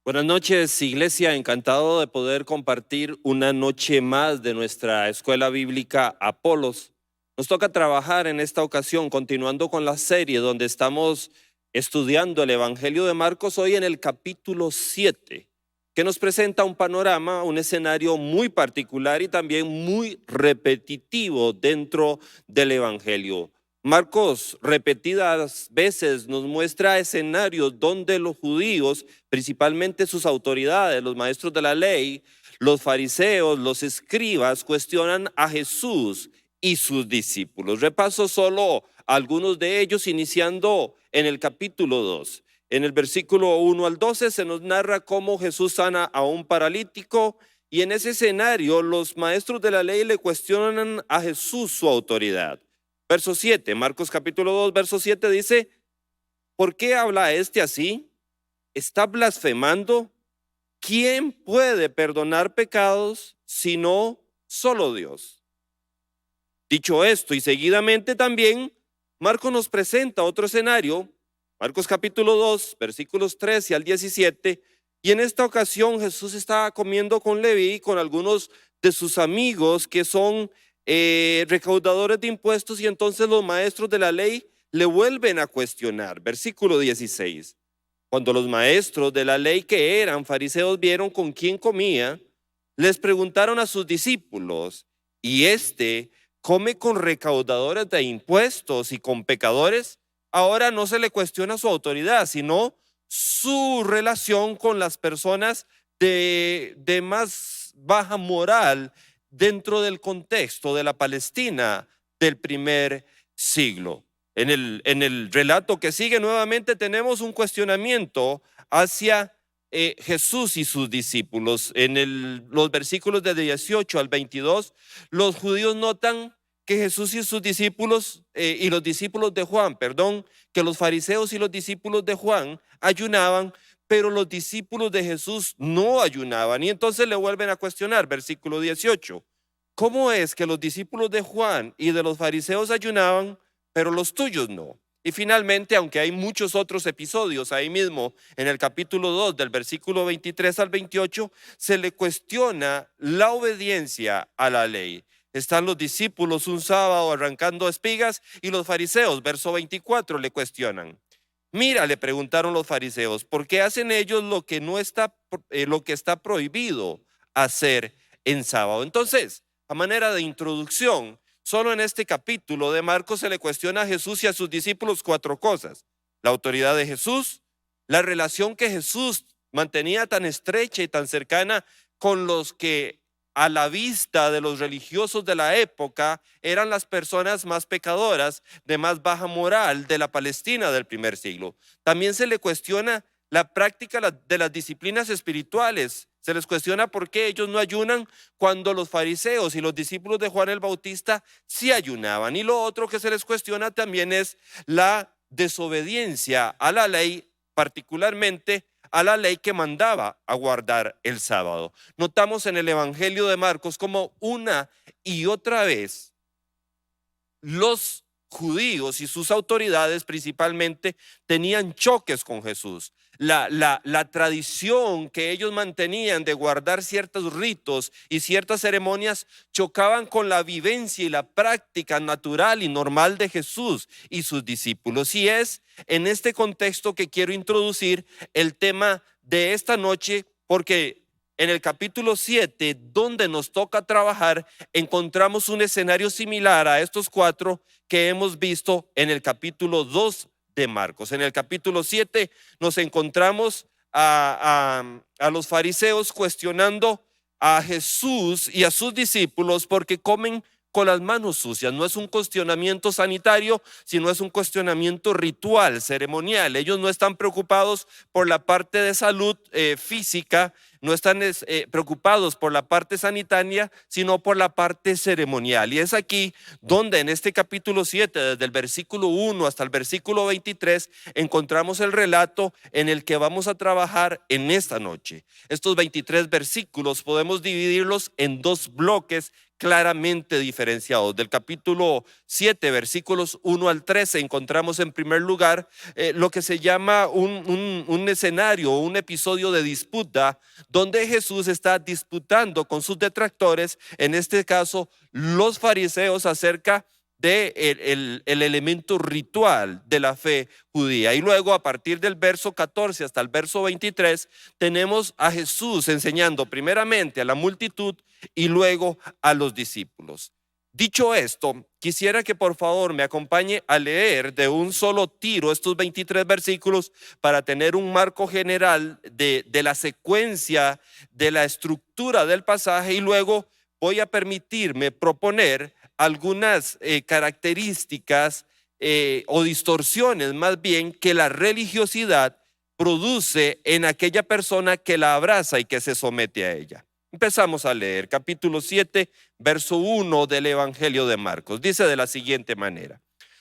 Buenas noches, Iglesia. Encantado de poder compartir una noche más de nuestra escuela bíblica Apolos. Nos toca trabajar en esta ocasión, continuando con la serie donde estamos estudiando el Evangelio de Marcos, hoy en el capítulo 7, que nos presenta un panorama, un escenario muy particular y también muy repetitivo dentro del Evangelio. Marcos repetidas veces nos muestra escenarios donde los judíos, principalmente sus autoridades, los maestros de la ley, los fariseos, los escribas, cuestionan a Jesús y sus discípulos. Repaso solo algunos de ellos, iniciando en el capítulo 2. En el versículo 1 al 12 se nos narra cómo Jesús sana a un paralítico, y en ese escenario los maestros de la ley le cuestionan a Jesús su autoridad. Verso 7, Marcos capítulo 2, verso 7 dice: ¿por qué habla este así? ¿Está blasfemando? ¿Quién puede perdonar pecados sino solo Dios? Dicho esto, y seguidamente también, Marcos nos presenta otro escenario, Marcos capítulo 2, versículos 13 al 17, y en esta ocasión Jesús estaba comiendo con Leví, con algunos de sus amigos que son recaudadores de impuestos, y entonces los maestros de la ley le vuelven a cuestionar. Versículo 16. Cuando los maestros de la ley, que eran fariseos, vieron con quién comía, les preguntaron a sus discípulos: ¿y este come con recaudadores de impuestos y con pecadores? Ahora no se le cuestiona su autoridad, sino su relación con las personas de más baja moral dentro del contexto de la Palestina del primer siglo. En el relato que sigue, nuevamente tenemos un cuestionamiento hacia Jesús y sus discípulos. En los versículos de 18 al 22, los judíos notan que Jesús y sus discípulos, y los discípulos de Juan, que los fariseos y los discípulos de Juan ayunaban, pero los discípulos de Jesús no ayunaban. Y entonces le vuelven a cuestionar, versículo 18: ¿cómo es que los discípulos de Juan y de los fariseos ayunaban, pero los tuyos no? Y finalmente, aunque hay muchos otros episodios ahí mismo en el capítulo 2, del versículo 23 al 28, se le cuestiona la obediencia a la ley. Están los discípulos un sábado arrancando espigas, y los fariseos, verso 24, le cuestionan. Mira, le preguntaron los fariseos, ¿por qué hacen ellos lo que está prohibido hacer en sábado? Entonces, a manera de introducción, solo en este capítulo de Marcos se le cuestiona a Jesús y a sus discípulos cuatro cosas: la autoridad de Jesús, la relación que Jesús mantenía tan estrecha y tan cercana con los que a la vista de los religiosos de la época eran las personas más pecadoras, de más baja moral de la Palestina del primer siglo. También se le cuestiona la práctica de las disciplinas espirituales. Se les cuestiona por qué ellos no ayunan cuando los fariseos y los discípulos de Juan el Bautista sí ayunaban. Y lo otro que se les cuestiona también es la desobediencia a la ley, particularmente a la ley que mandaba a guardar el sábado. Notamos en el Evangelio de Marcos como una y otra vez los judíos y sus autoridades principalmente tenían choques con Jesús. La tradición que ellos mantenían de guardar ciertos ritos y ciertas ceremonias chocaban con la vivencia y la práctica natural y normal de Jesús y sus discípulos. Y es en este contexto que quiero introducir el tema de esta noche, porque en el capítulo 7, donde nos toca trabajar, encontramos un escenario similar a estos cuatro que hemos visto en el capítulo 2 de Marcos. En el capítulo 7 nos encontramos a los fariseos cuestionando a Jesús y a sus discípulos porque comen con las manos sucias. No es un cuestionamiento sanitario, sino es un cuestionamiento ritual, ceremonial. Ellos no están preocupados por la parte de salud física, no están preocupados por la parte sanitaria, sino por la parte ceremonial. Y es aquí donde en este capítulo 7, desde el versículo 1 hasta el versículo 23, encontramos el relato en el que vamos a trabajar en esta noche. Estos 23 versículos podemos dividirlos en dos bloques claramente diferenciados. Del capítulo 7, versículos 1 al 13, encontramos en primer lugar lo que se llama un escenario, un episodio de disputa, donde Jesús está disputando con sus detractores, en este caso los fariseos, acerca de el elemento ritual de la fe judía. Y luego, a partir del verso 14 hasta el verso 23, tenemos a Jesús enseñando primeramente a la multitud y luego a los discípulos. Dicho esto, quisiera que por favor me acompañe a leer de un solo tiro estos 23 versículos para tener un marco general de la secuencia, de la estructura del pasaje, y luego voy a permitirme proponer algunas características o distorsiones más bien que la religiosidad produce en aquella persona que la abraza y que se somete a ella. Empezamos a leer capítulo 7, verso 1 del Evangelio de Marcos. Dice de la siguiente manera: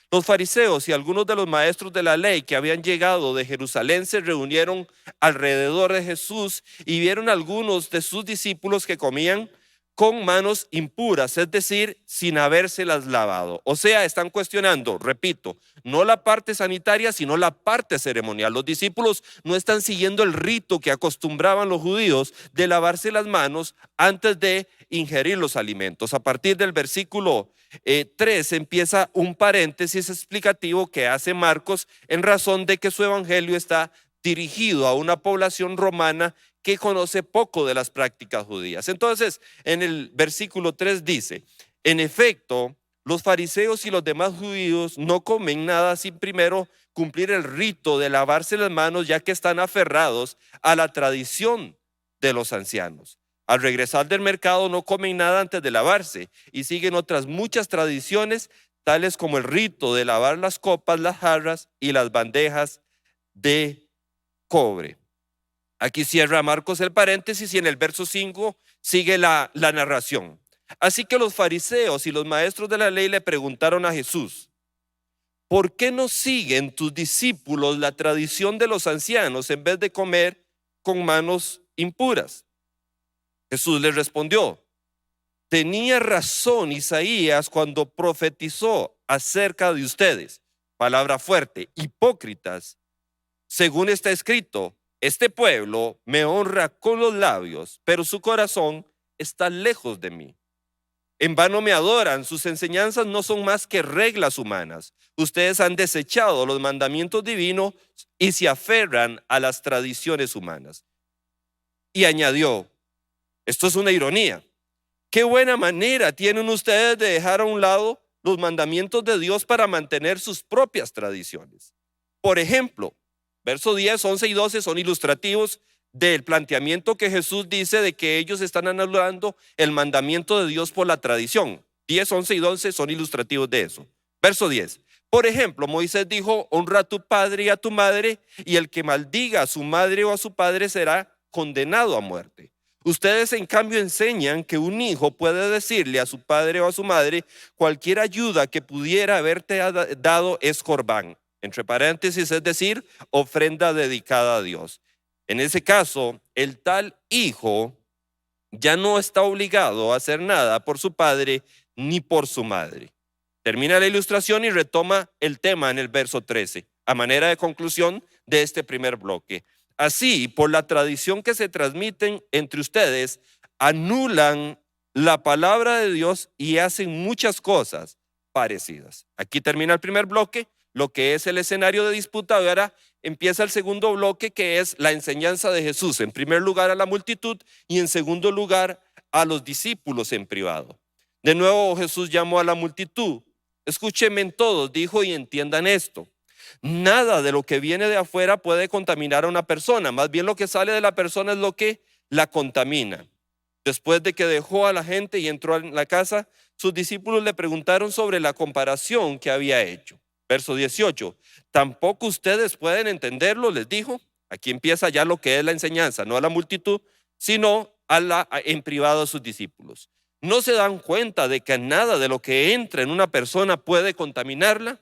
los fariseos y algunos de los maestros de la ley que habían llegado de Jerusalén se reunieron alrededor de Jesús y vieron a algunos de sus discípulos que comían con manos impuras, es decir, sin habérselas lavado. O sea, están cuestionando, repito, no la parte sanitaria, sino la parte ceremonial. Los discípulos no están siguiendo el rito que acostumbraban los judíos de lavarse las manos antes de ingerir los alimentos. A partir del versículo 3 empieza un paréntesis explicativo que hace Marcos en razón de que su evangelio está dirigido a una población romana que conoce poco de las prácticas judías. Entonces, en el versículo 3 dice: en efecto, los fariseos y los demás judíos no comen nada sin primero cumplir el rito de lavarse las manos, ya que están aferrados a la tradición de los ancianos. Al regresar del mercado no comen nada antes de lavarse y siguen otras muchas tradiciones, tales como el rito de lavar las copas, las jarras y las bandejas de cobre. Aquí cierra Marcos el paréntesis y en el verso 5 sigue la narración. Así que los fariseos y los maestros de la ley le preguntaron a Jesús: ¿por qué no siguen tus discípulos la tradición de los ancianos en vez de comer con manos impuras? Jesús les respondió: tenía razón Isaías cuando profetizó acerca de ustedes. Palabra fuerte: hipócritas. Según está escrito, este pueblo me honra con los labios, pero su corazón está lejos de mí. En vano me adoran, sus enseñanzas no son más que reglas humanas. Ustedes han desechado los mandamientos divinos y se aferran a las tradiciones humanas. Y añadió: esto es una ironía. Qué buena manera tienen ustedes de dejar a un lado los mandamientos de Dios para mantener sus propias tradiciones. Por ejemplo, versos 10, 11 y 12 son ilustrativos del planteamiento que Jesús dice de que ellos están anulando el mandamiento de Dios por la tradición. 10, 11 y 12 son ilustrativos de eso. Verso 10. Por ejemplo, Moisés dijo: honra a tu padre y a tu madre, y el que maldiga a su madre o a su padre será condenado a muerte. Ustedes en cambio enseñan que un hijo puede decirle a su padre o a su madre: cualquier ayuda que pudiera haberte dado es corbán, entre paréntesis, es decir, ofrenda dedicada a Dios. En ese caso, el tal hijo ya no está obligado a hacer nada por su padre ni por su madre. Termina la ilustración y retoma el tema en el verso 13, a manera de conclusión de este primer bloque. Así, por la tradición que se transmiten entre ustedes, anulan la palabra de Dios y hacen muchas cosas parecidas. Aquí termina el primer bloque, lo que es el escenario de disputa. Ahora empieza el segundo bloque, que es la enseñanza de Jesús, en primer lugar a la multitud y en segundo lugar a los discípulos en privado. De nuevo Jesús llamó a la multitud. Escúchenme todos, dijo, y entiendan esto. Nada de lo que viene de afuera puede contaminar a una persona, más bien lo que sale de la persona es lo que la contamina. Después de que dejó a la gente y entró en la casa, sus discípulos le preguntaron sobre la comparación que había hecho. Verso 18, ¿tampoco ustedes pueden entenderlo?, les dijo. Aquí empieza ya lo que es la enseñanza, no a la multitud, sino en privado a sus discípulos. ¿No se dan cuenta de que nada de lo que entra en una persona puede contaminarla?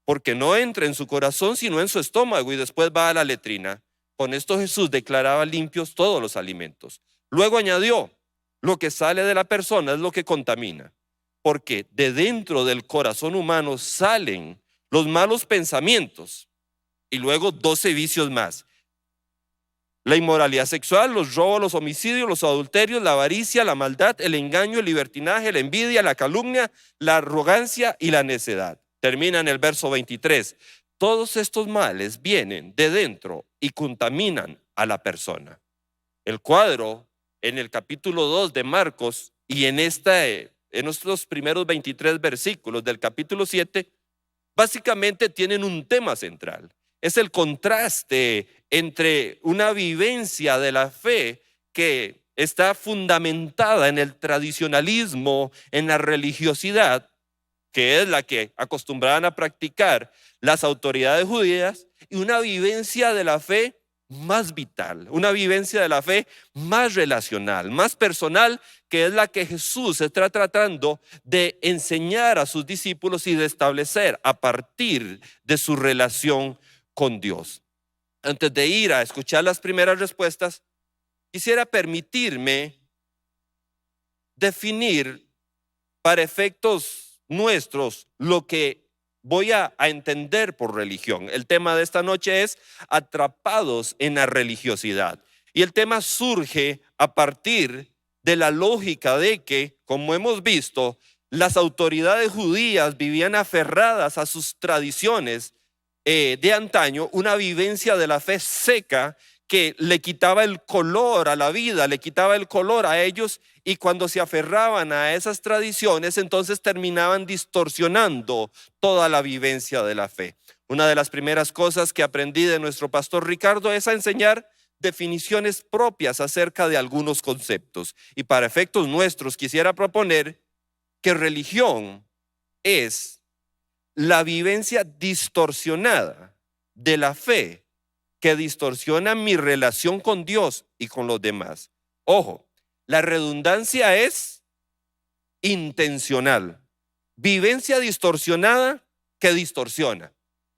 Porque no entra en su corazón, sino en su estómago y después va a la letrina. Con esto Jesús declaraba limpios todos los alimentos. Luego añadió: lo que sale de la persona es lo que contamina, porque de dentro del corazón humano salen los malos pensamientos y luego 12 vicios más. La inmoralidad sexual, los robos, los homicidios, los adulterios, la avaricia, la maldad, el engaño, el libertinaje, la envidia, la calumnia, la arrogancia y la necedad. Termina en el verso 23. Todos estos males vienen de dentro y contaminan a la persona. El cuadro en el capítulo 2 de Marcos y en estos primeros 23 versículos del capítulo 7, básicamente tienen un tema central. Es el contraste entre una vivencia de la fe que está fundamentada en el tradicionalismo, en la religiosidad, que es la que acostumbraban a practicar las autoridades judías, y una vivencia de la fe más vital, una vivencia de la fe más relacional, más personal, que es la que Jesús está tratando de enseñar a sus discípulos y de establecer a partir de su relación con Dios. Antes de ir a escuchar las primeras respuestas, quisiera permitirme definir para efectos nuestros lo que voy a entender por religión. El tema de esta noche es atrapados en la religiosidad. Y el tema surge a partir de la lógica de que, como hemos visto, las autoridades judías vivían aferradas a sus tradiciones de antaño, una vivencia de la fe seca que le quitaba el color a la vida, le quitaba el color a ellos, y cuando se aferraban a esas tradiciones, entonces terminaban distorsionando toda la vivencia de la fe. Una de las primeras cosas que aprendí de nuestro pastor Ricardo es a enseñar definiciones propias acerca de algunos conceptos. Y para efectos nuestros quisiera proponer que religión es la vivencia distorsionada de la fe que distorsiona mi relación con Dios y con los demás. Ojo, la redundancia es intencional. Vivencia distorsionada que distorsiona.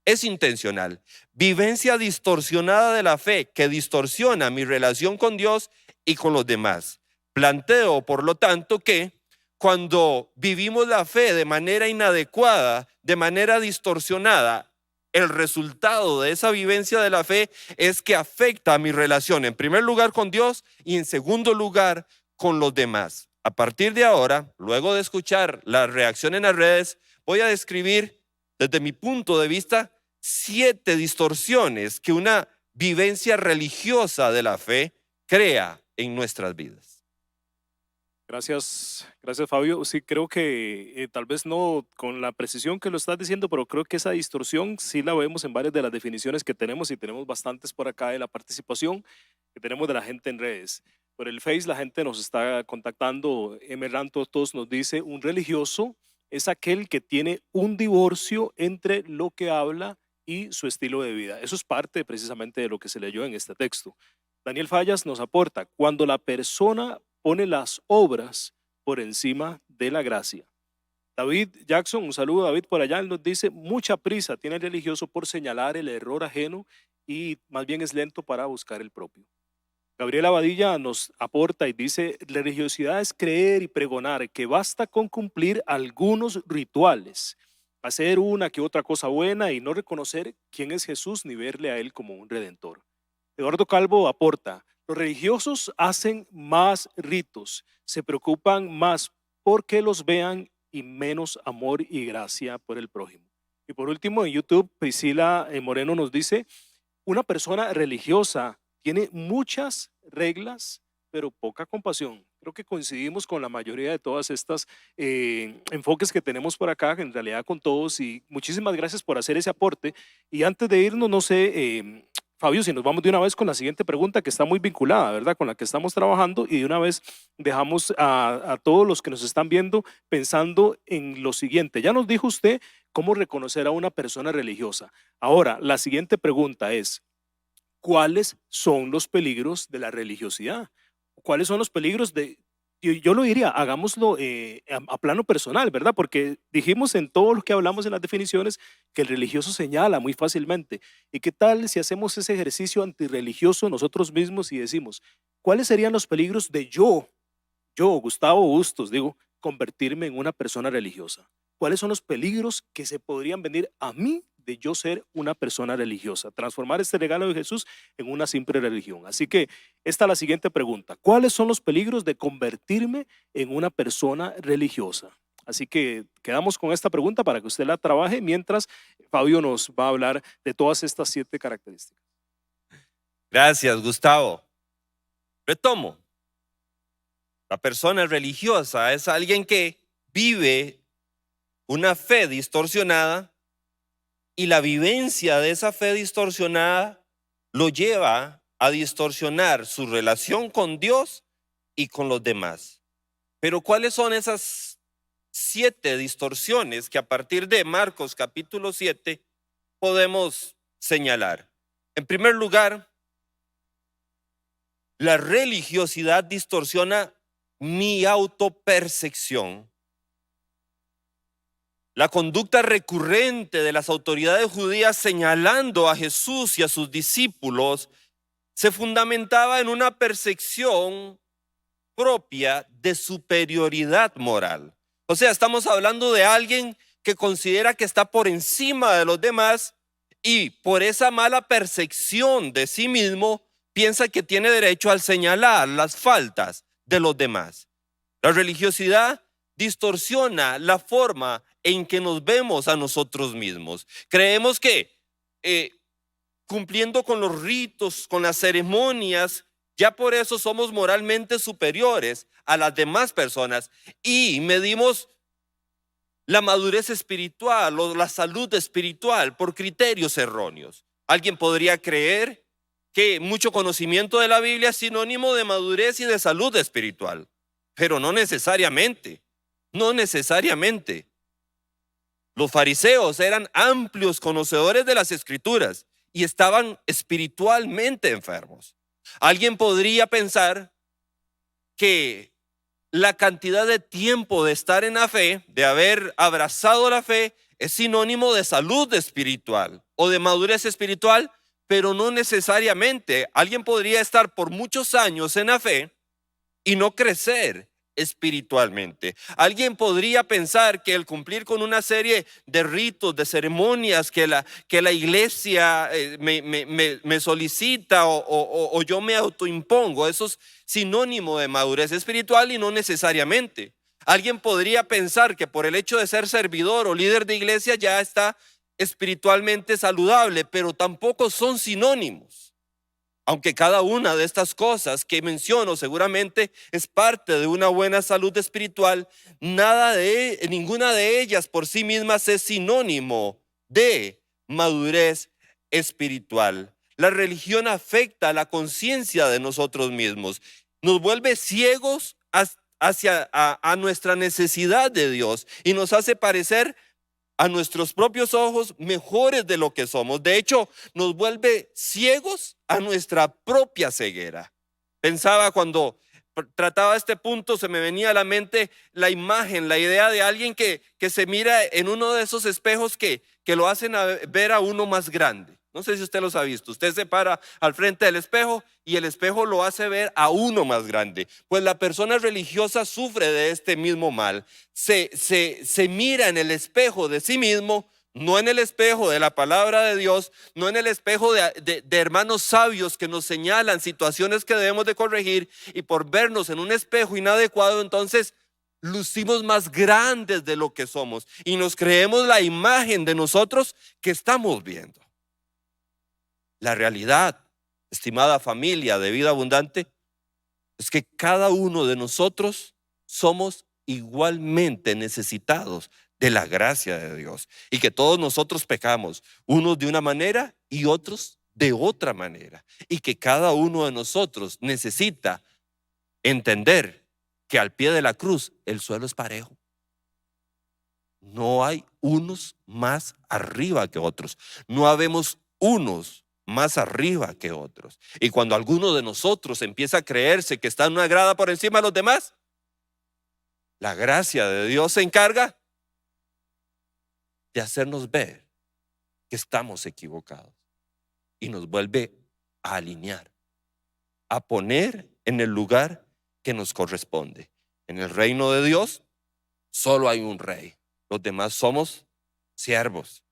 Es intencional. Vivencia distorsionada de la fe que distorsiona mi relación con Dios y con los demás. Planteo, por lo tanto, que cuando vivimos la fe de manera inadecuada, de manera distorsionada, el resultado de esa vivencia de la fe es que afecta a mi relación, en primer lugar con Dios y en segundo lugar con los demás. A partir de ahora, luego de escuchar la reacción en las redes, voy a describir desde mi punto de vista 7 distorsiones que una vivencia religiosa de la fe crea en nuestras vidas. Gracias, gracias Fabio. Sí, creo que tal vez no con la precisión que lo estás diciendo, pero creo que esa distorsión sí la vemos en varias de las definiciones que tenemos, y tenemos bastantes por acá de la participación que tenemos de la gente en redes. Por el Face la gente nos está contactando. Emerranto todos nos dice: un religioso es aquel que tiene un divorcio entre lo que habla y su estilo de vida. Eso es parte precisamente de lo que se leyó en este texto. Daniel Fallas nos aporta: cuando la persona pone las obras por encima de la gracia. David Jackson, un saludo David por allá, él nos dice: mucha prisa tiene el religioso por señalar el error ajeno y más bien es lento para buscar el propio. Gabriela Badilla nos aporta y dice: religiosidad es creer y pregonar que basta con cumplir algunos rituales, hacer una que otra cosa buena y no reconocer quién es Jesús ni verle a él como un redentor. Eduardo Calvo aporta: los religiosos hacen más ritos, se preocupan más porque los vean y menos amor y gracia por el prójimo. Y por último, en YouTube, Priscila Moreno nos dice: una persona religiosa tiene muchas reglas, pero poca compasión. Creo que coincidimos con la mayoría de todas estas enfoques que tenemos por acá, en realidad con todos, y muchísimas gracias por hacer ese aporte. Y antes de irnos, no sé, Fabio, si nos vamos de una vez con la siguiente pregunta, que está muy vinculada, ¿verdad?, con la que estamos trabajando, y de una vez dejamos a todos los que nos están viendo pensando en lo siguiente. Ya nos dijo usted cómo reconocer a una persona religiosa. Ahora, la siguiente pregunta es: ¿cuáles son los peligros de la religiosidad? ¿Cuáles son los peligros de...? Yo lo diría, hagámoslo a plano personal, ¿verdad? Porque dijimos en todo lo que hablamos en las definiciones que el religioso señala muy fácilmente. ¿Y qué tal si hacemos ese ejercicio antirreligioso nosotros mismos y decimos: ¿cuáles serían los peligros de yo yo, Gustavo Bustos, digo, convertirme en una persona religiosa? ¿Cuáles son los peligros que se podrían venir a mí de yo ser una persona religiosa? Transformar este regalo de Jesús en una simple religión. Así que esta es la siguiente pregunta. ¿Cuáles son los peligros de convertirme en una persona religiosa? Así que quedamos con esta pregunta para que usted la trabaje mientras Fabio nos va a hablar de todas estas 7 características. Gracias, Gustavo. Retomo. La persona religiosa es alguien que vive una fe distorsionada y la vivencia de esa fe distorsionada lo lleva a distorsionar su relación con Dios y con los demás. Pero ¿cuáles son esas 7 distorsiones que a partir de Marcos capítulo 7 podemos señalar? En primer lugar, la religiosidad distorsiona mi autopercepción. La conducta recurrente de las autoridades judías señalando a Jesús y a sus discípulos se fundamentaba en una percepción propia de superioridad moral. O sea, estamos hablando de alguien que considera que está por encima de los demás y por esa mala percepción de sí mismo piensa que tiene derecho al señalar las faltas de los demás. La religiosidad distorsiona la forma en que nos vemos a nosotros mismos. Creemos que cumpliendo con los ritos, con las ceremonias, ya por eso somos moralmente superiores a las demás personas y medimos la madurez espiritual o la salud espiritual por criterios erróneos. Alguien podría creer que mucho conocimiento de la Biblia es sinónimo de madurez y de salud espiritual, pero no necesariamente, no necesariamente. Los fariseos eran amplios conocedores de las Escrituras y estaban espiritualmente enfermos. Alguien podría pensar que la cantidad de tiempo de estar en la fe, de haber abrazado la fe, es sinónimo de salud espiritual o de madurez espiritual, pero no necesariamente. Alguien podría estar por muchos años en la fe y no crecer espiritualmente. Alguien podría pensar que el cumplir con una serie de ritos, de ceremonias que la iglesia me solicita o yo me autoimpongo, eso es sinónimo de madurez espiritual y no necesariamente. Alguien podría pensar que por el hecho de ser servidor o líder de iglesia ya está espiritualmente saludable, pero tampoco son sinónimos. Aunque cada una de estas cosas que menciono seguramente es parte de una buena salud espiritual, ninguna de ellas por sí mismas es sinónimo de madurez espiritual. La religión afecta la conciencia de nosotros mismos, nos vuelve ciegos hacia nuestra necesidad de Dios y nos hace parecer a nuestros propios ojos mejores de lo que somos. De hecho, nos vuelve ciegos a nuestra propia ceguera. Pensaba cuando trataba este punto, se me venía a la mente la imagen, la idea de alguien que se mira en uno de esos espejos que lo hacen ver a uno más grande. No sé si usted los ha visto. Usted se para al frente del espejo y el espejo lo hace ver a uno más grande. Pues la persona religiosa sufre de este mismo mal. Se mira en el espejo de sí mismo, no en el espejo de la palabra de Dios, no en el espejo de hermanos sabios que nos señalan situaciones que debemos de corregir, y por vernos en un espejo inadecuado, entonces lucimos más grandes de lo que somos y nos creemos la imagen de nosotros que estamos viendo. La realidad, estimada familia de vida abundante, es que cada uno de nosotros somos igualmente necesitados de la gracia de Dios y que todos nosotros pecamos, unos de una manera y otros de otra manera, y que cada uno de nosotros necesita entender que al pie de la cruz el suelo es parejo. No hay unos más arriba que otros, no habemos unos más arriba que otros. Y cuando alguno de nosotros empieza a creerse que está en una grada por encima de los demás, la gracia de Dios se encarga de hacernos ver que estamos equivocados y nos vuelve a alinear, a poner en el lugar que nos corresponde. En el reino de Dios solo hay un rey. Los demás somos siervos.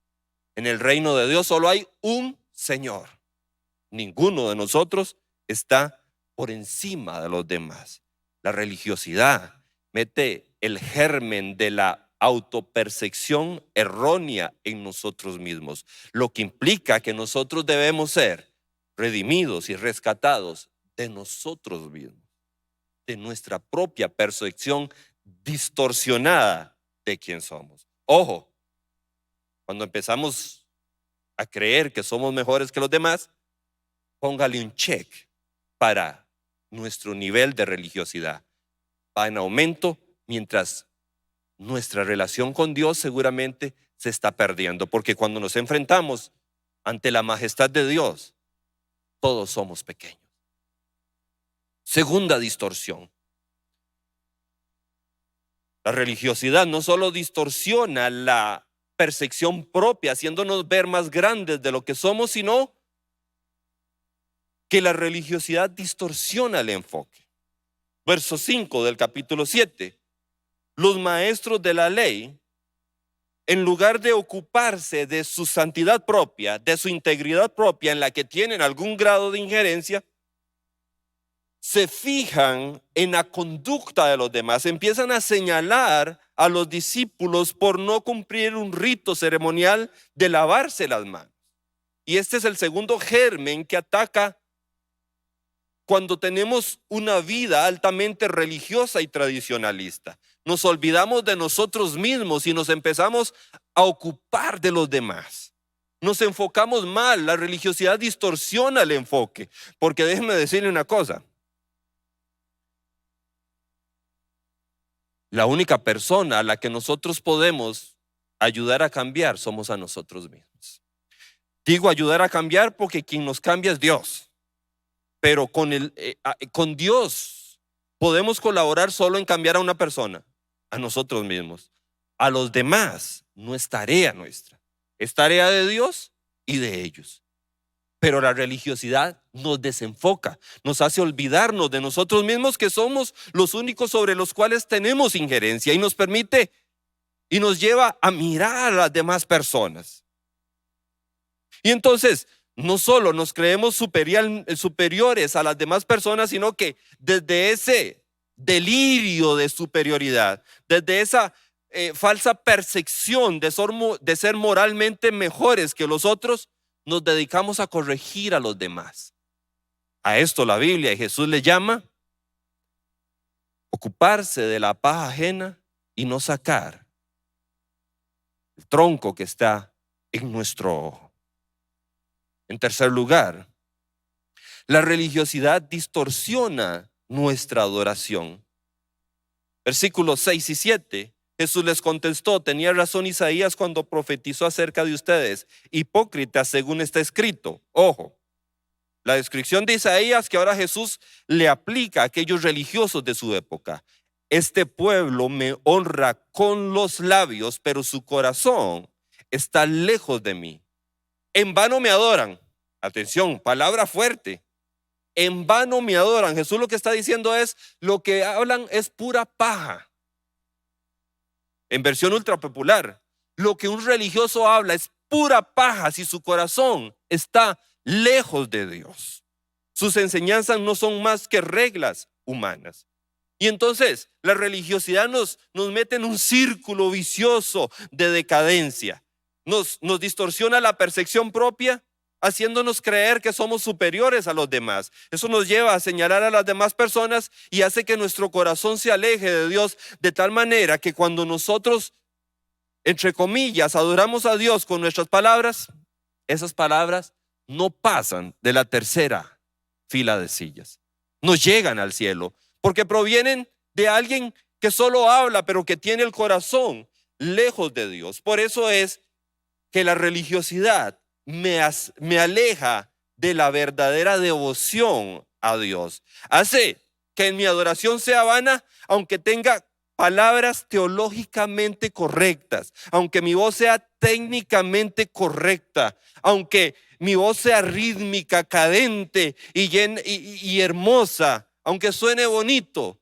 En el reino de Dios solo hay un Señor. Ninguno de nosotros está por encima de los demás. La religiosidad mete el germen de la autopercepción errónea en nosotros mismos, lo que implica que nosotros debemos ser redimidos y rescatados de nosotros mismos, de nuestra propia percepción distorsionada de quién somos. Ojo, cuando empezamos a creer que somos mejores que los demás, póngale un check para nuestro nivel de religiosidad. Va en aumento mientras nuestra relación con Dios seguramente se está perdiendo, porque cuando nos enfrentamos ante la majestad de Dios, todos somos pequeños. Segunda distorsión. La religiosidad no solo distorsiona la percepción propia, haciéndonos ver más grandes de lo que somos, sino que la religiosidad distorsiona el enfoque. Verso 5 del capítulo 7. Los maestros de la ley, en lugar de ocuparse de su santidad propia, de su integridad propia, en la que tienen algún grado de injerencia, se fijan en la conducta de los demás, empiezan a señalar a los discípulos por no cumplir un rito ceremonial de lavarse las manos. Y este es el segundo germen que ataca cuando tenemos una vida altamente religiosa y tradicionalista. Nos olvidamos de nosotros mismos y nos empezamos a ocupar de los demás. Nos enfocamos mal, la religiosidad distorsiona el enfoque. Porque déjenme decirle una cosa. La única persona a la que nosotros podemos ayudar a cambiar somos a nosotros mismos. Digo ayudar a cambiar porque quien nos cambia es Dios. Pero con Dios podemos colaborar solo en cambiar a una persona, a nosotros mismos. A los demás no es tarea nuestra, es tarea de Dios y de ellos. Pero la religiosidad nos desenfoca, nos hace olvidarnos de nosotros mismos, que somos los únicos sobre los cuales tenemos injerencia, y nos permite y nos lleva a mirar a las demás personas. Y entonces no solo nos creemos superiores a las demás personas, sino que desde ese delirio de superioridad, desde esa falsa percepción de ser moralmente mejores que los otros, nos dedicamos a corregir a los demás. A esto la Biblia y Jesús le llama ocuparse de la paja ajena y no sacar el tronco que está en nuestro ojo. En tercer lugar, la religiosidad distorsiona nuestra adoración. Versículos 6 y 7. Jesús les contestó: tenía razón Isaías cuando profetizó acerca de ustedes, hipócritas, según está escrito. Ojo, la descripción de Isaías que ahora Jesús le aplica a aquellos religiosos de su época. Este pueblo me honra con los labios, pero su corazón está lejos de mí. En vano me adoran. Atención, palabra fuerte. En vano me adoran. Jesús lo que está diciendo es: lo que hablan es pura paja. En versión ultra popular, lo que un religioso habla es pura paja si su corazón está lejos de Dios. Sus enseñanzas no son más que reglas humanas. Y entonces la religiosidad nos mete en un círculo vicioso de decadencia. Nos distorsiona la percepción propia, haciéndonos creer que somos superiores a los demás. Eso nos lleva a señalar a las demás personas y hace que nuestro corazón se aleje de Dios, de tal manera que cuando nosotros, entre comillas, adoramos a Dios con nuestras palabras, esas palabras no pasan de la tercera fila de sillas. No llegan al cielo porque provienen de alguien que solo habla, pero que tiene el corazón lejos de Dios. Por eso es que la religiosidad me aleja de la verdadera devoción a Dios. Hace que mi adoración sea vana, aunque tenga palabras teológicamente correctas, aunque mi voz sea técnicamente correcta, aunque mi voz sea rítmica, cadente y hermosa, aunque suene bonito.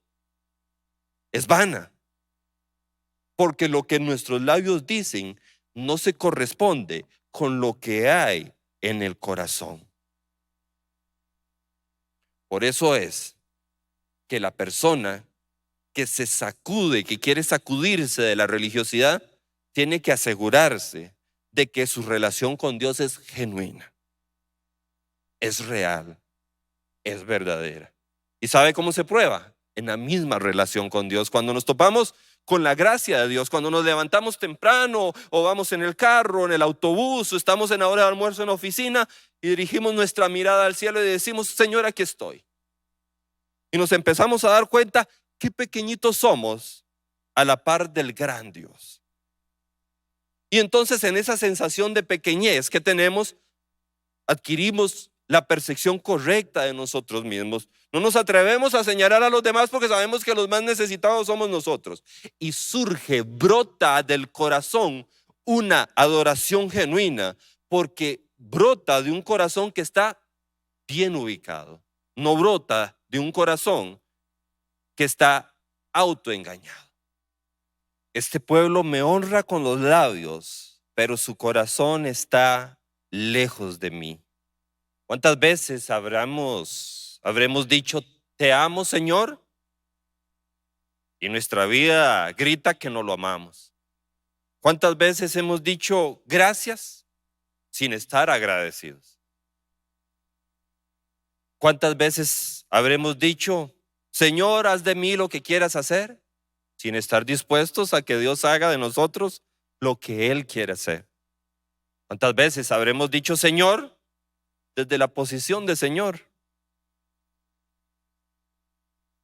es vana, porque lo que nuestros labios dicen no se corresponde con lo que hay en el corazón. Por eso es que la persona que se sacude, que quiere sacudirse de la religiosidad, tiene que asegurarse de que su relación con Dios es genuina, es real, es verdadera. ¿Y sabe cómo se prueba? En la misma relación con Dios. Cuando nos topamos con la gracia de Dios, cuando nos levantamos temprano o vamos en el carro, en el autobús, o estamos en la hora de almuerzo en la oficina y dirigimos nuestra mirada al cielo y decimos: Señor, aquí estoy. Y nos empezamos a dar cuenta qué pequeñitos somos a la par del gran Dios. Y entonces en esa sensación de pequeñez que tenemos, adquirimos la percepción correcta de nosotros mismos. No nos atrevemos a señalar a los demás porque sabemos que los más necesitados somos nosotros. Y surge, brota del corazón una adoración genuina, porque brota de un corazón que está bien ubicado. No brota de un corazón que está autoengañado. Este pueblo me honra con los labios, pero su corazón está lejos de mí. ¿Cuántas veces habremos dicho: te amo, Señor? Y nuestra vida grita que no lo amamos. ¿Cuántas veces hemos dicho gracias sin estar agradecidos? ¿Cuántas veces habremos dicho: Señor, haz de mí lo que quieras hacer, sin estar dispuestos a que Dios haga de nosotros lo que Él quiere hacer? ¿Cuántas veces habremos dicho Señor desde la posición de Señor?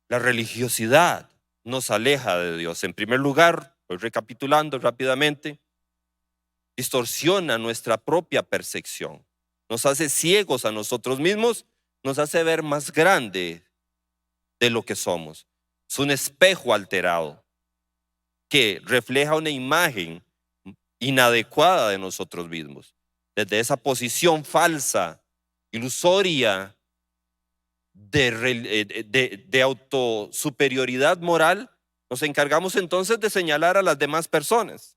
La religiosidad nos aleja de Dios. En primer lugar, voy recapitulando rápidamente, distorsiona nuestra propia percepción, nos hace ciegos a nosotros mismos, nos hace ver más grande de lo que somos. Es un espejo alterado que refleja una imagen inadecuada de nosotros mismos. Desde esa posición falsa, ilusoria, de autosuperioridad moral, nos encargamos entonces de señalar a las demás personas.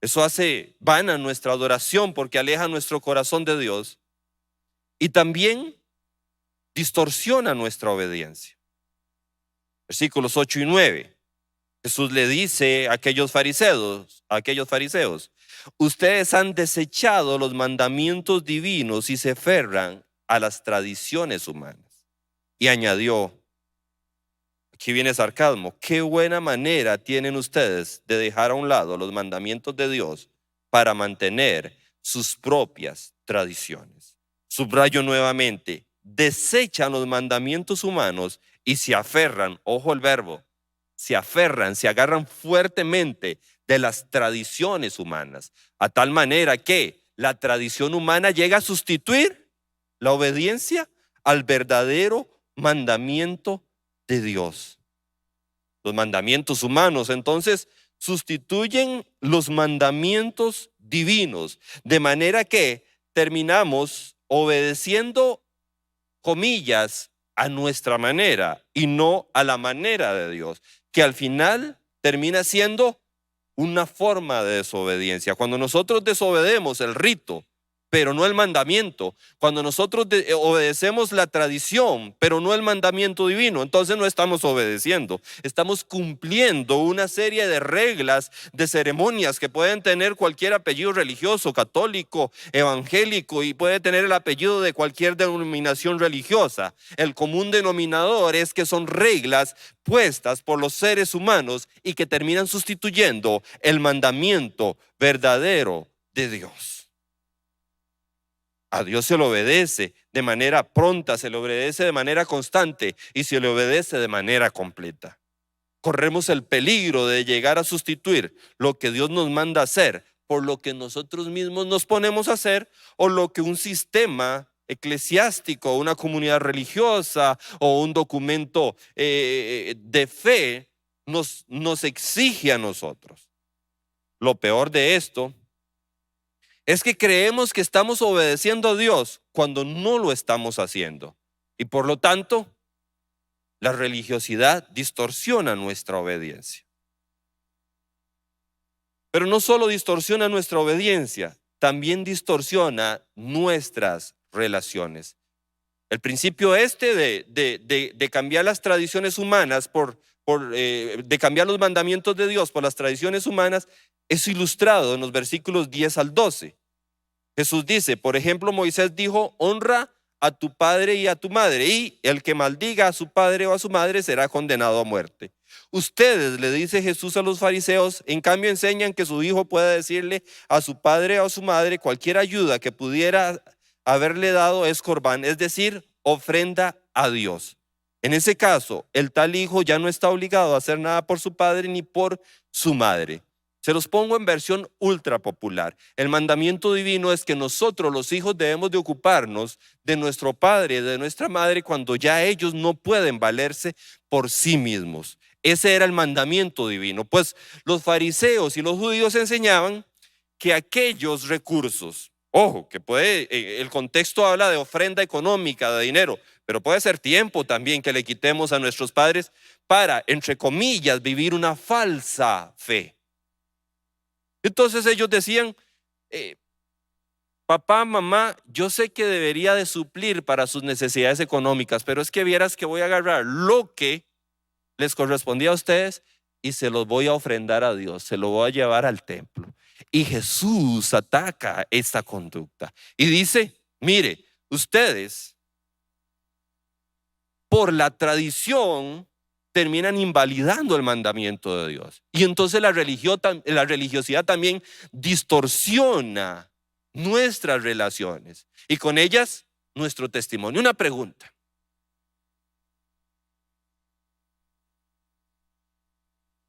Eso hace vana nuestra adoración porque aleja nuestro corazón de Dios y también distorsiona nuestra obediencia. Versículos 8 y 9. Jesús le dice a aquellos fariseos: ustedes han desechado los mandamientos divinos y se aferran a las tradiciones humanas. Y añadió, aquí viene sarcasmo: qué buena manera tienen ustedes de dejar a un lado los mandamientos de Dios para mantener sus propias tradiciones. Subrayo nuevamente: desechan los mandamientos humanos y se aferran, ojo el verbo, se agarran fuertemente de las tradiciones humanas, a tal manera que la tradición humana llega a sustituir la obediencia al verdadero mandamiento de Dios. Los mandamientos humanos entonces sustituyen los mandamientos divinos, de manera que terminamos obedeciendo, comillas, a nuestra manera y no a la manera de Dios, que al final termina siendo una forma de desobediencia. Cuando nosotros desobedecemos el rito, pero no el mandamiento, cuando nosotros obedecemos la tradición, pero no el mandamiento divino, entonces no estamos obedeciendo, estamos cumpliendo una serie de reglas, de ceremonias que pueden tener cualquier apellido religioso, católico, evangélico, y puede tener el apellido de cualquier denominación religiosa. El común denominador es que son reglas puestas por los seres humanos y que terminan sustituyendo el mandamiento verdadero de Dios. A Dios se le obedece de manera pronta, se le obedece de manera constante y se le obedece de manera completa. Corremos el peligro de llegar a sustituir lo que Dios nos manda hacer por lo que nosotros mismos nos ponemos a hacer o lo que un sistema eclesiástico, una comunidad religiosa o un documento de fe nos exige a nosotros. Lo peor de esto es que creemos que estamos obedeciendo a Dios cuando no lo estamos haciendo. Y por lo tanto, la religiosidad distorsiona nuestra obediencia. Pero no solo distorsiona nuestra obediencia, también distorsiona nuestras relaciones. El principio de cambiar las tradiciones humanas de cambiar los mandamientos de Dios por las tradiciones humanas es ilustrado en los versículos 10 al 12. Jesús dice, por ejemplo, Moisés dijo, honra a tu padre y a tu madre, y el que maldiga a su padre o a su madre será condenado a muerte. Ustedes, le dice Jesús a los fariseos, en cambio enseñan que su hijo puede decirle a su padre o a su madre cualquier ayuda que pudiera haberle dado es corbán, es decir, ofrenda a Dios. En ese caso, el tal hijo ya no está obligado a hacer nada por su padre ni por su madre. Se los pongo en versión ultra popular. El mandamiento divino es que nosotros, los hijos, debemos de ocuparnos de nuestro padre y de nuestra madre cuando ya ellos no pueden valerse por sí mismos. Ese era el mandamiento divino. Pues los fariseos y los judíos enseñaban que aquellos recursos, ojo, que el contexto habla de ofrenda económica, de dinero, pero puede ser tiempo también que le quitemos a nuestros padres para, entre comillas, vivir una falsa fe. Entonces ellos decían, papá, mamá, yo sé que debería de suplir para sus necesidades económicas, pero es que vieras que voy a agarrar lo que les correspondía a ustedes y se los voy a ofrendar a Dios, se lo voy a llevar al templo. Y Jesús ataca esta conducta y dice, mire, ustedes por la tradición terminan invalidando el mandamiento de Dios. Y entonces la religiosidad también distorsiona nuestras relaciones y con ellas nuestro testimonio. Una pregunta.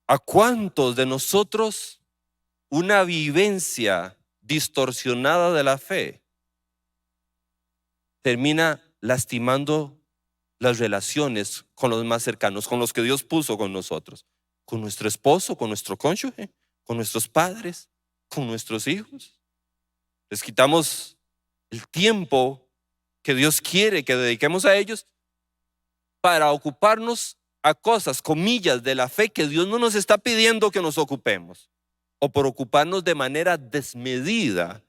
¿A cuántos de nosotros una vivencia distorsionada de la fe termina lastimando las relaciones con los más cercanos, con los que Dios puso con nosotros? Con nuestro esposo, con nuestro cónyuge, con nuestros padres, con nuestros hijos. Les quitamos el tiempo que Dios quiere que dediquemos a ellos para ocuparnos a cosas, comillas, de la fe que Dios no nos está pidiendo que nos ocupemos, o por ocuparnos de manera desmedida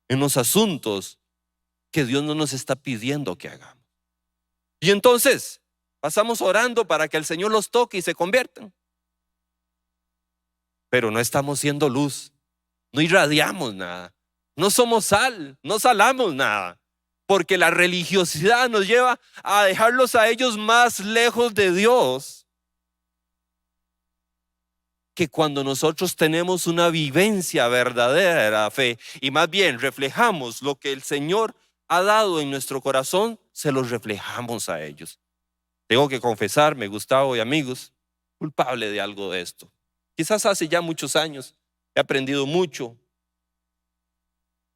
en los asuntos que Dios no nos está pidiendo que hagamos. Y entonces pasamos orando para que el Señor los toque y se conviertan, pero no estamos siendo luz, no irradiamos nada, no somos sal, no salamos nada, porque la religiosidad nos lleva a dejarlos a ellos más lejos de Dios que cuando nosotros tenemos una vivencia verdadera de la fe y más bien reflejamos lo que el Señor ha dado en nuestro corazón, se los reflejamos a ellos. Tengo que confesarme, Gustavo y amigos, culpable de algo de esto. Quizás hace ya muchos años he aprendido mucho.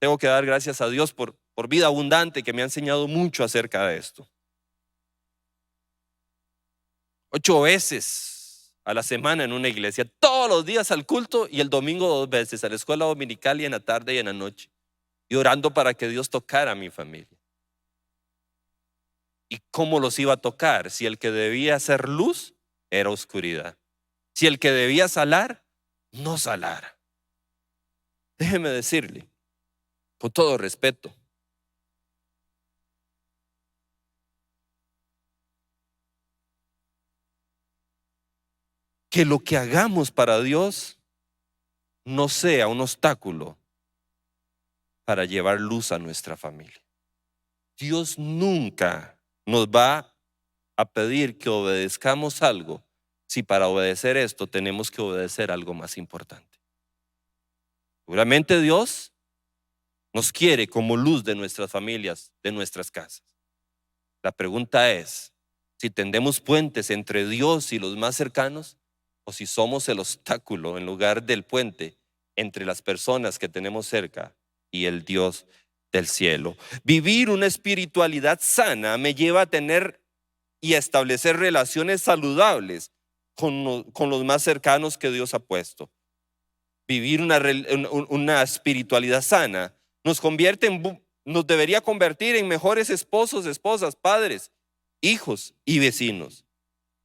Tengo que dar gracias a Dios por vida abundante que me ha enseñado mucho acerca de esto. 8 veces a la semana en una iglesia, todos los días al culto y el domingo 2 veces a la escuela dominical y en la tarde y en la noche, y orando para que Dios tocara a mi familia. ¿Y cómo los iba a tocar? Si el que debía ser luz era oscuridad, si el que debía salar no salara. Déjeme decirle, con todo respeto, que lo que hagamos para Dios no sea un obstáculo para llevar luz a nuestra familia. Dios nunca nos va a pedir que obedezcamos algo si para obedecer esto tenemos que obedecer algo más importante. Seguramente Dios nos quiere como luz de nuestras familias, de nuestras casas. La pregunta es si tendemos puentes entre Dios y los más cercanos o si somos el obstáculo en lugar del puente entre las personas que tenemos cerca y el Dios del cielo. Vivir una espiritualidad sana me lleva a tener y a establecer relaciones saludables con los más cercanos que Dios ha puesto. Vivir una espiritualidad sana nos debería convertir en mejores esposos, esposas, padres, hijos y vecinos.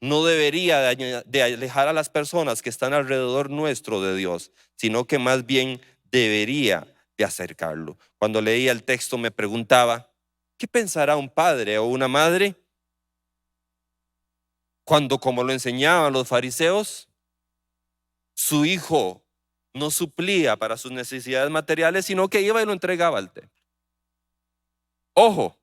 no debería de alejar a las personas que están alrededor nuestro de Dios, sino que más bien debería de acercarlo. Cuando leía el texto me preguntaba, ¿qué pensará un padre o una madre cuando, como lo enseñaban los fariseos, su hijo no suplía para sus necesidades materiales, sino que iba y lo entregaba al templo? Ojo,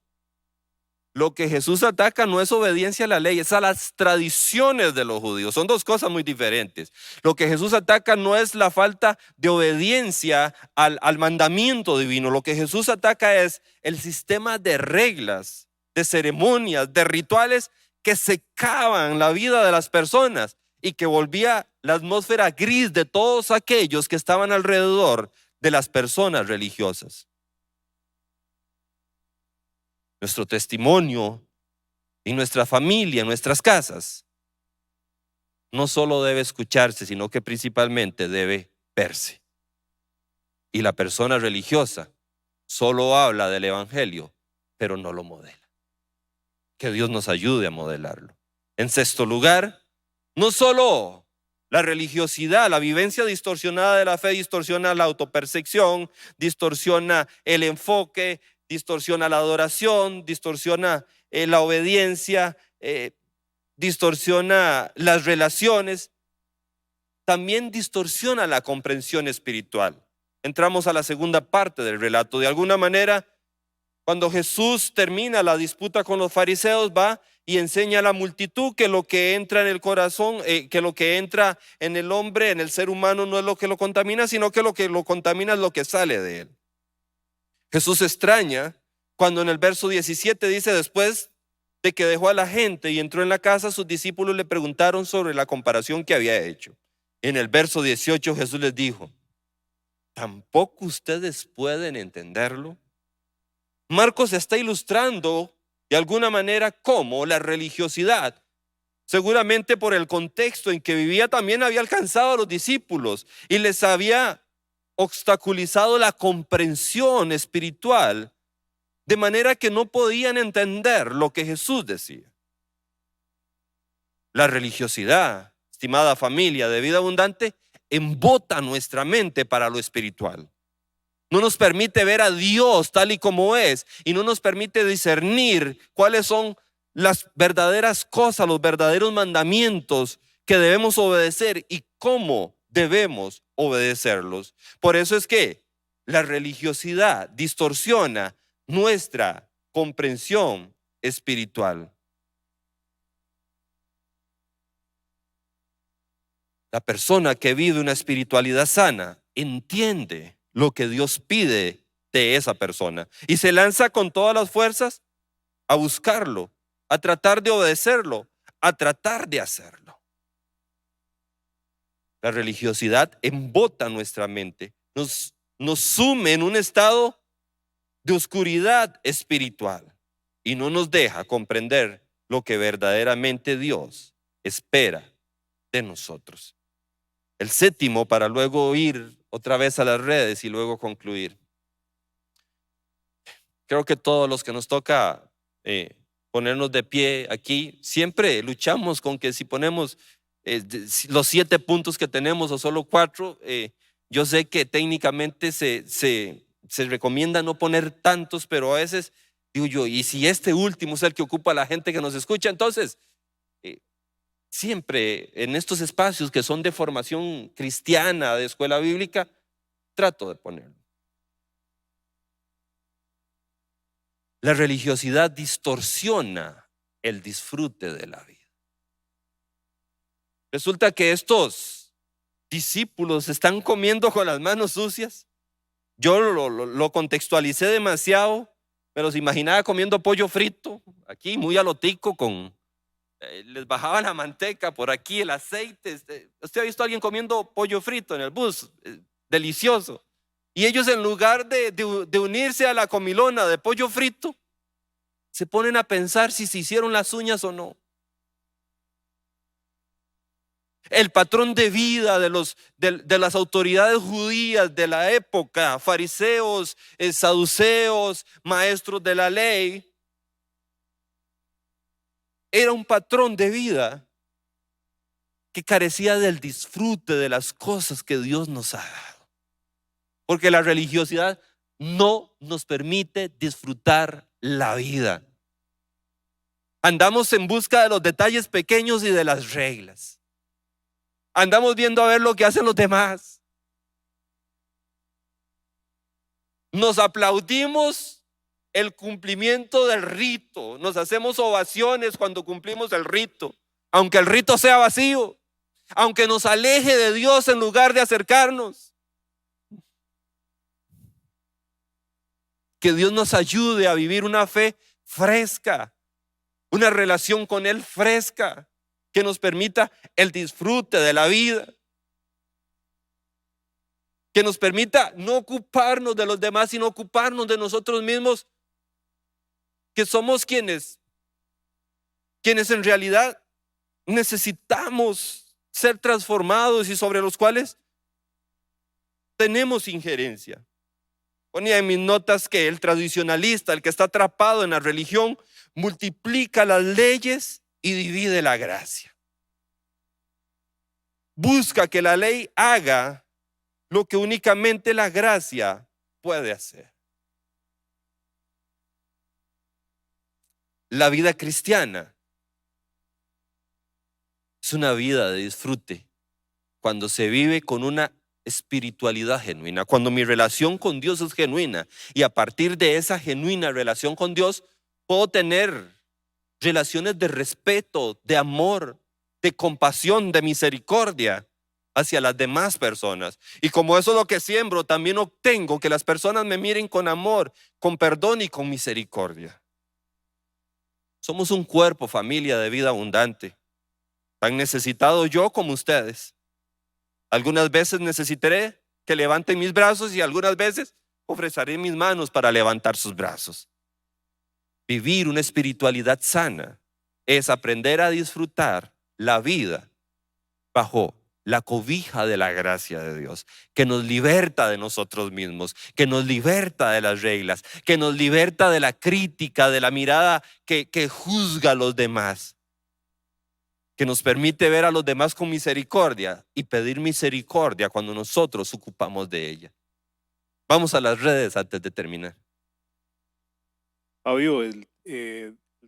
lo que Jesús ataca no es obediencia a la ley, es a las tradiciones de los judíos. Son dos cosas muy diferentes. Lo que Jesús ataca no es la falta de obediencia al mandamiento divino. Lo que Jesús ataca es el sistema de reglas, de ceremonias, de rituales que secaban la vida de las personas y que volvía la atmósfera gris de todos aquellos que estaban alrededor de las personas religiosas. Nuestro testimonio en nuestra familia, en nuestras casas, no solo debe escucharse, sino que principalmente debe verse. Y la persona religiosa solo habla del evangelio, pero no lo modela. Que Dios nos ayude a modelarlo. En sexto lugar, no solo la religiosidad, la vivencia distorsionada de la fe distorsiona la autopercepción, distorsiona el enfoque, distorsiona la adoración, distorsiona la obediencia, distorsiona las relaciones, también distorsiona la comprensión espiritual. Entramos a la segunda parte del relato. De alguna manera, cuando Jesús termina la disputa con los fariseos, va y enseña a la multitud que lo que entra en el corazón, que lo que entra en el hombre, en el ser humano, no es lo que lo contamina, sino que lo contamina es lo que sale de él. Jesús extraña cuando en el verso 17 dice, después de que dejó a la gente y entró en la casa, sus discípulos le preguntaron sobre la comparación que había hecho. En el verso 18 Jesús les dijo, ¿tampoco ustedes pueden entenderlo? Marcos está ilustrando de alguna manera cómo la religiosidad, seguramente por el contexto en que vivía, también había alcanzado a los discípulos y les había obstaculizado la comprensión espiritual, de manera que no podían entender lo que Jesús decía. La religiosidad, estimada familia de vida abundante, embota nuestra mente para lo espiritual. No nos permite ver a Dios tal y como es y no nos permite discernir cuáles son las verdaderas cosas, los verdaderos mandamientos que debemos obedecer y cómo debemos obedecerlos. Por eso es que la religiosidad distorsiona nuestra comprensión espiritual. La persona que vive una espiritualidad sana entiende lo que Dios pide de esa persona y se lanza con todas las fuerzas a buscarlo, a tratar de obedecerlo, a tratar de hacerlo. La religiosidad embota nuestra mente, nos sume en un estado de oscuridad espiritual y no nos deja comprender lo que verdaderamente Dios espera de nosotros. El séptimo, para luego ir otra vez a las redes y luego concluir. Creo que todos los que nos toca ponernos de pie aquí, siempre luchamos con que si ponemos los 7 puntos que tenemos o solo 4, yo sé que técnicamente se recomienda no poner tantos, pero a veces digo yo, y si este último es el que ocupa a la gente que nos escucha, entonces siempre en estos espacios que son de formación cristiana, de escuela bíblica, trato de ponerlo. La religiosidad distorsiona el disfrute de la vida. Resulta que estos discípulos están comiendo con las manos sucias. Yo lo contextualicé demasiado, pero se imaginaba comiendo pollo frito, aquí muy a lo tico, les bajaban la manteca por aquí, el aceite. ¿Usted ha visto a alguien comiendo pollo frito en el bus? Delicioso. Y ellos, en lugar de unirse a la comilona de pollo frito, se ponen a pensar si se hicieron las uñas o no. El patrón de vida de las autoridades judías de la época, fariseos, saduceos, maestros de la ley, era un patrón de vida que carecía del disfrute de las cosas que Dios nos ha dado. Porque la religiosidad no nos permite disfrutar la vida. Andamos en busca de los detalles pequeños y de las reglas. Andamos viendo a ver lo que hacen los demás. Nos aplaudimos el cumplimiento del rito. Nos hacemos ovaciones cuando cumplimos el rito, aunque el rito sea vacío, aunque nos aleje de Dios en lugar de acercarnos. Que Dios nos ayude a vivir una fe fresca, una relación con Él fresca, que nos permita el disfrute de la vida, que nos permita no ocuparnos de los demás, sino ocuparnos de nosotros mismos, que somos quienes en realidad necesitamos ser transformados y sobre los cuales tenemos injerencia. Ponía en mis notas que el tradicionalista, el que está atrapado en la religión, multiplica las leyes y divide la gracia. Busca que la ley haga lo que únicamente la gracia puede hacer. La vida cristiana es una vida de disfrute cuando se vive con una espiritualidad genuina, cuando mi relación con Dios es genuina y a partir de esa genuina relación con Dios puedo tener relaciones de respeto, de amor, de compasión, de misericordia hacia las demás personas. Y como eso es lo que siembro, también obtengo que las personas me miren con amor, con perdón y con misericordia. Somos un cuerpo, familia de vida abundante, tan necesitado yo como ustedes. Algunas veces necesitaré que levanten mis brazos y algunas veces ofreceré mis manos para levantar sus brazos. Vivir una espiritualidad sana es aprender a disfrutar la vida bajo la cobija de la gracia de Dios, que nos liberta de nosotros mismos, que nos liberta de las reglas, que nos liberta de la crítica, de la mirada que juzga a los demás, que nos permite ver a los demás con misericordia y pedir misericordia cuando nosotros ocupamos de ella. Vamos a las redes antes de terminar. Fabio, el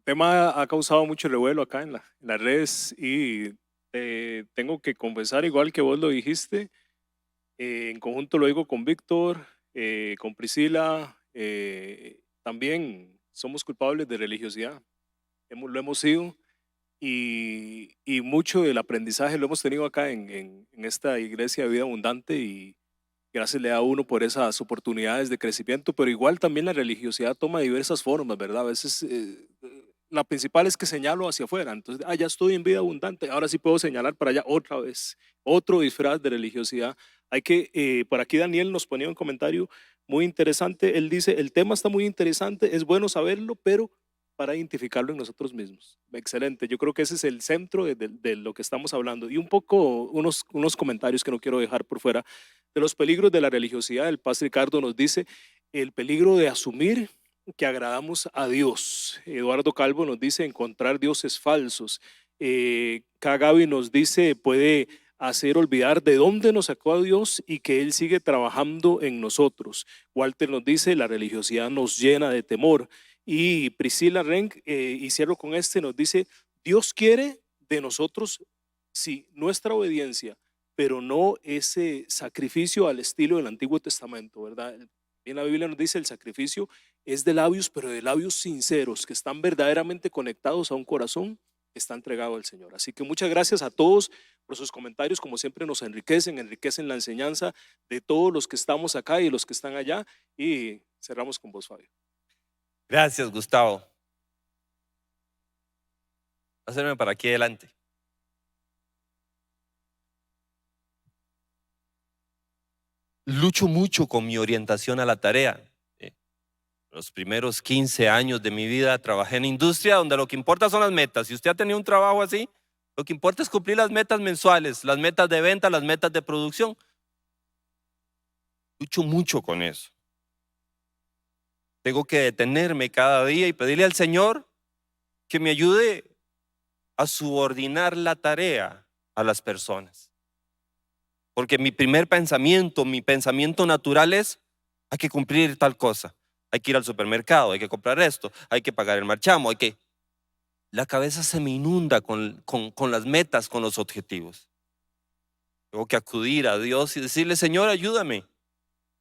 tema ha causado mucho revuelo acá en las redes y tengo que confesar, igual que vos lo dijiste, en conjunto lo digo con Víctor, con Priscila, también somos culpables de religiosidad, lo hemos sido y mucho del aprendizaje lo hemos tenido acá en esta iglesia de vida abundante y gracias le da a uno por esas oportunidades de crecimiento, pero igual también la religiosidad toma diversas formas, ¿verdad? A veces la principal es que señalo hacia afuera, entonces, ya estoy en vida abundante, ahora sí puedo señalar para allá otra vez, otro disfraz de religiosidad. Hay que, por aquí Daniel nos ponía un comentario muy interesante, él dice, el tema está muy interesante, es bueno saberlo, pero para identificarlo en nosotros mismos. Excelente, yo creo que ese es el centro de lo que estamos hablando. Y un poco, unos comentarios que no quiero dejar por fuera, de los peligros de la religiosidad. El pastor Ricardo nos dice, el peligro de asumir que agradamos a Dios. Eduardo Calvo nos dice, encontrar dioses falsos. Gaby nos dice, puede hacer olvidar de dónde nos sacó a Dios y que Él sigue trabajando en nosotros. Walter nos dice, la religiosidad nos llena de temor. Y Priscila Renk, y cierro con nos dice, Dios quiere de nosotros, sí, nuestra obediencia, pero no ese sacrificio al estilo del Antiguo Testamento, ¿verdad? En la Biblia nos dice, el sacrificio es de labios, pero de labios sinceros, que están verdaderamente conectados a un corazón que está entregado al Señor. Así que muchas gracias a todos por sus comentarios, como siempre nos enriquecen la enseñanza de todos los que estamos acá y los que están allá. Y cerramos con vos, Fabio. Gracias, Gustavo. Hacerme para aquí adelante. Lucho mucho con mi orientación a la tarea. Los primeros 15 años de mi vida trabajé en industria donde lo que importa son las metas. Si usted ha tenido un trabajo así, lo que importa es cumplir las metas mensuales, las metas de venta, las metas de producción. Lucho mucho con eso. Tengo que detenerme cada día y pedirle al Señor que me ayude a subordinar la tarea a las personas. Porque mi pensamiento natural es, hay que cumplir tal cosa, hay que ir al supermercado, hay que comprar esto, hay que pagar el marchamo, La cabeza se me inunda con las metas, con los objetivos. Tengo que acudir a Dios y decirle, Señor, ayúdame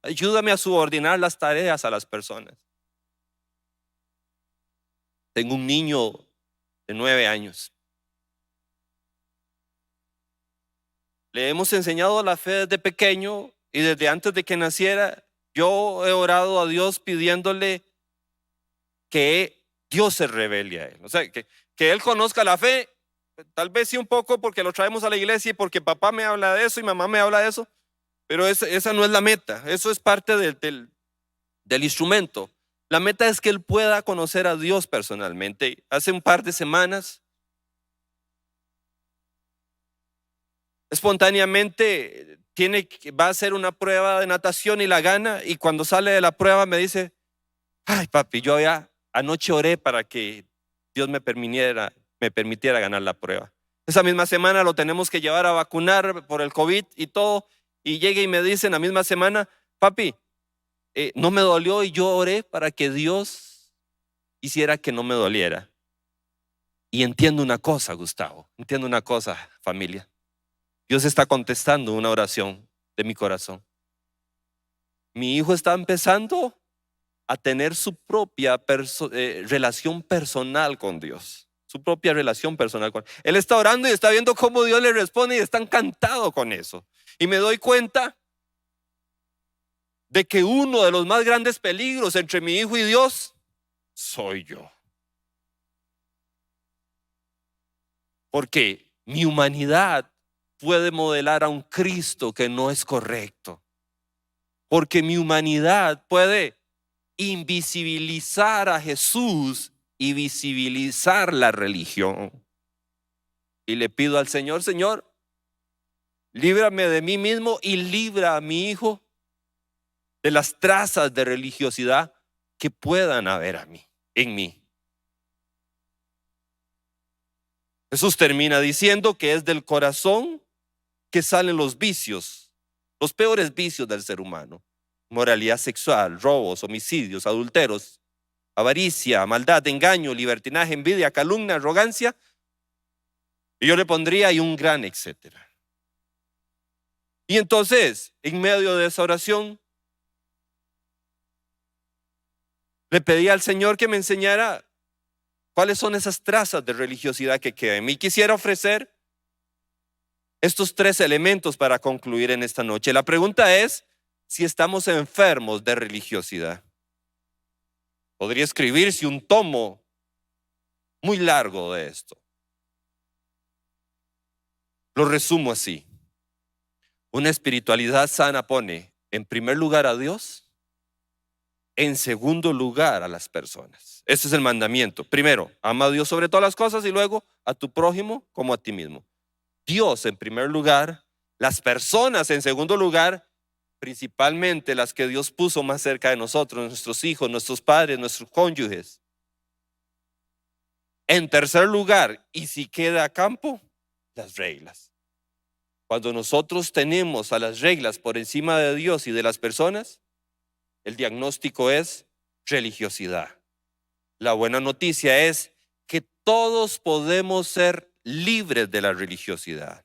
a subordinar las tareas a las personas. Tengo un niño de 9 años. Le hemos enseñado la fe desde pequeño y desde antes de que naciera, yo he orado a Dios pidiéndole que Dios se revele a él. O sea, que él conozca la fe, tal vez sí un poco porque lo traemos a la iglesia y porque papá me habla de eso y mamá me habla de eso, pero esa no es la meta, eso es parte del instrumento. La meta es que él pueda conocer a Dios personalmente. Hace un par de semanas, espontáneamente va a hacer una prueba de natación y la gana, y cuando sale de la prueba me dice, ay papi, yo ya anoche oré para que Dios me permitiera ganar la prueba. Esa misma semana lo tenemos que llevar a vacunar por el COVID y todo, y llega y me dice en la misma semana, papi, no me dolió y yo oré para que Dios hiciera que no me doliera. Y entiendo una cosa, Gustavo, entiendo una cosa, familia. Dios está contestando una oración de mi corazón. Mi hijo está empezando a tener su propia relación personal con Dios. Su propia relación personal con Él. Él está orando y está viendo cómo Dios le responde y está encantado con eso. Y me doy cuenta de que uno de los más grandes peligros entre mi hijo y Dios soy yo. Porque mi humanidad puede modelar a un Cristo que no es correcto. Porque mi humanidad puede invisibilizar a Jesús y visibilizar la religión. Y le pido al Señor, Señor, líbrame de mí mismo y libra a mi hijo de las trazas de religiosidad que puedan haber en mí. Jesús termina diciendo que es del corazón que salen los vicios, los peores vicios del ser humano: moralidad sexual, robos, homicidios, adulteros, avaricia, maldad, engaño, libertinaje, envidia, calumnia, arrogancia. Y yo le pondría ahí un gran etcétera. Y entonces, en medio de esa oración, le pedí al Señor que me enseñara cuáles son esas trazas de religiosidad que quedan en mí. Quisiera ofrecer estos 3 elementos para concluir en esta noche. La pregunta es si estamos enfermos de religiosidad. Podría escribirse un tomo muy largo de esto. Lo resumo así. Una espiritualidad sana pone en primer lugar a Dios, en segundo lugar a las personas. Ese es el mandamiento. Primero, ama a Dios sobre todas las cosas y luego a tu prójimo como a ti mismo. Dios en primer lugar, las personas en segundo lugar, principalmente las que Dios puso más cerca de nosotros, nuestros hijos, nuestros padres, nuestros cónyuges. En tercer lugar, y si queda a campo, las reglas. Cuando nosotros tenemos a las reglas por encima de Dios y de las personas, el diagnóstico es religiosidad. La buena noticia es que todos podemos ser libres de la religiosidad.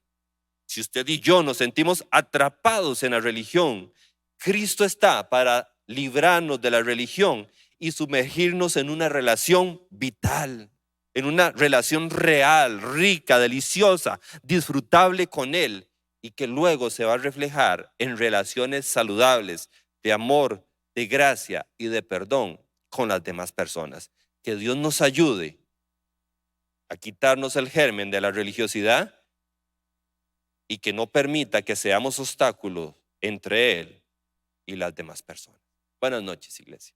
Si usted y yo nos sentimos atrapados en la religión, Cristo está para librarnos de la religión y sumergirnos en una relación vital, en una relación real, rica, deliciosa, disfrutable con Él, y que luego se va a reflejar en relaciones saludables de amor, de gracia y de perdón con las demás personas. Que Dios nos ayude a quitarnos el germen de la religiosidad y que no permita que seamos obstáculos entre Él y las demás personas. Buenas noches, iglesia.